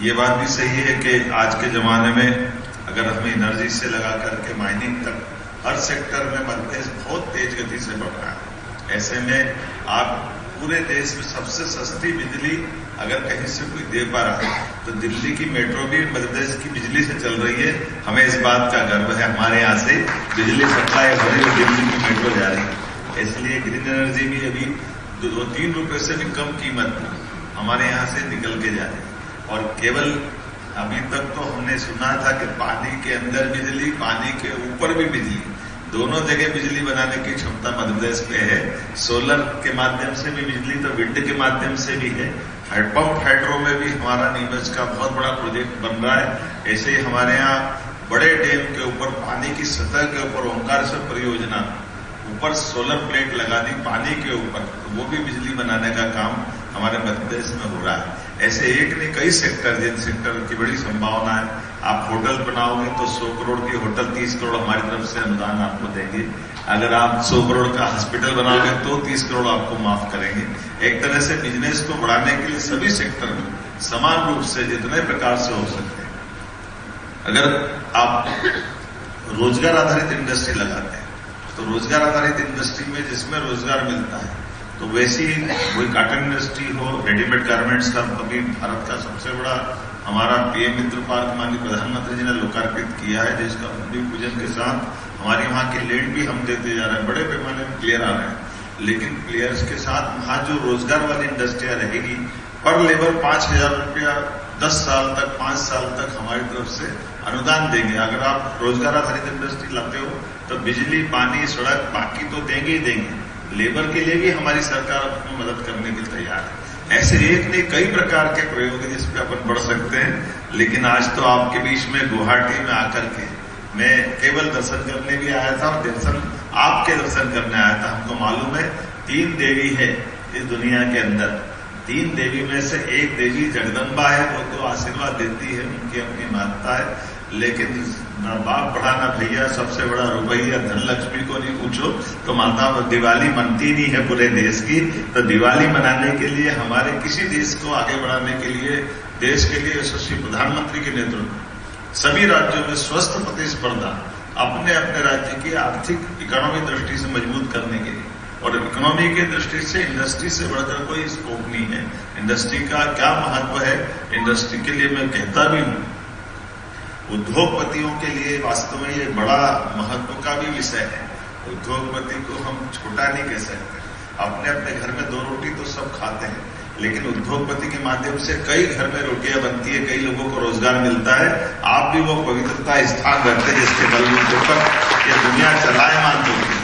ये बात भी सही है कि आज के जमाने में अगर हमें एनर्जी से लगा करके माइनिंग तक हर सेक्टर में मध्य प्रदेश बहुत तेज गति से बढ़ रहा है। ऐसे में आप पूरे देश में सबसे सस्ती बिजली अगर कहीं से कोई दे पा रहा है तो दिल्ली की मेट्रो भी मध्य प्रदेश की बिजली से चल रही है। हमें इस बात का गर्व है, हमारे यहाँ से बिजली सप्लाई हो रही है, दिल्ली की मेट्रो जा रही है। इसलिए ग्रीन एनर्जी भी अभी 2-3 रुपए से भी कम कीमत में हमारे यहाँ से निकल के जा रही है। और केवल अभी तक तो हमने सुना था कि पानी के अंदर बिजली, पानी के ऊपर भी बिजली, दोनों जगह बिजली बनाने की क्षमता मध्य प्रदेश में है। सोलर के माध्यम से भी बिजली, तो विंड के माध्यम से भी है। हैंडपंप हाइड्रो में भी हमारा नीमच का बहुत बड़ा प्रोजेक्ट बन रहा है। ऐसे ही हमारे यहाँ बड़े डैम के ऊपर पानी की सतह के ऊपर ओंकारेश्वर परियोजना ऊपर सोलर प्लेट लगा दी पानी के ऊपर, तो वो भी बिजली बनाने का काम हमारे मध्य प्रदेश में हो रहा है। ऐसे एक नहीं कई सेक्टर, जिन सेक्टर की बड़ी संभावना है। आप होटल बनाओगे तो 100 करोड़ की होटल 30 करोड़ हमारी तरफ से अनुदान आपको देंगे। अगर आप 100 करोड़ का हॉस्पिटल बनाओगे तो 30 करोड़ आपको माफ करेंगे। एक तरह से बिजनेस को बढ़ाने के लिए सभी सेक्टर में समान रूप से जितने प्रकार से हो सकते हैं। अगर आप रोजगार आधारित इंडस्ट्री लगाते हैं तो रोजगार आधारित इंडस्ट्री में जिसमें रोजगार मिलता है तो वैसी कोई कॉटन इंडस्ट्री हो, रेडीमेड गारमेंट्स का अभी भारत का सबसे बड़ा हमारा पीएम मित्र पार्क माननीय प्रधानमंत्री जी ने लोकार्पित किया है, जिसका भूमि पूजन के साथ हमारे वहां के लैंड भी हम देते जा रहे हैं। बड़े पैमाने में प्लेयर आ रहे हैं, लेकिन प्लेयर्स के साथ वहां जो रोजगार वाली इंडस्ट्रियां रहेगी पर लेबर 5,000 रुपया 10 साल तक, 5 साल तक हमारी तरफ से अनुदान देंगे। अगर आप रोजगार आधारित इंडस्ट्री लाते हो तो बिजली, पानी, सड़क बाकी तो देंगे ही देंगे। लेबर के लिए भी हमारी सरकार अपनी मदद करने के लिए तैयार है। ऐसे एक नहीं कई प्रकार के प्रयोग हैं जिस पे अपन बढ़ सकते हैं। लेकिन आज तो आपके बीच में गुवाहाटी में आकर के मैं केवल दर्शन करने भी आया था और आपके दर्शन करने आया था। हमको मालूम है 3 देवी है इस दुनिया के अंदर। 3 देवी में से एक देवी जगदम्बा है, वो तो आशीर्वाद देती है, उनकी अपनी महत्ता है। लेकिन ना बाप बड़ा ना भैया, सबसे बड़ा रुपया धनलक्ष्मी को नहीं पूछो तो माता दिवाली मनती नहीं है पूरे देश की। तो दिवाली मनाने के लिए हमारे किसी देश को आगे बढ़ाने के लिए, देश के लिए यशस्वी प्रधानमंत्री के नेतृत्व में सभी राज्यों में स्वस्थ प्रतिस्पर्धा अपने अपने राज्य की आर्थिक इकोनॉमी दृष्टि से मजबूत करने के लिए, और इकोनॉमी की दृष्टि से इंडस्ट्री से बढ़कर कोई स्कोप नहीं है। इंडस्ट्री का क्या महत्व है, इंडस्ट्री के लिए मैं कहता भी हूं, उद्योगपतियों के लिए वास्तव में ये बड़ा महत्व का भी विषय है। उद्योगपति को हम छोटा नहीं कह सकते। अपने अपने घर में 2 रोटी तो सब खाते हैं, लेकिन उद्योगपति के माध्यम से कई घर में रोटियां बनती है, कई लोगों को रोजगार मिलता है। आप भी वो पवित्रता स्थान रखते हैं जिसके बल के ऊपर ये दुनिया चलायमान होती है।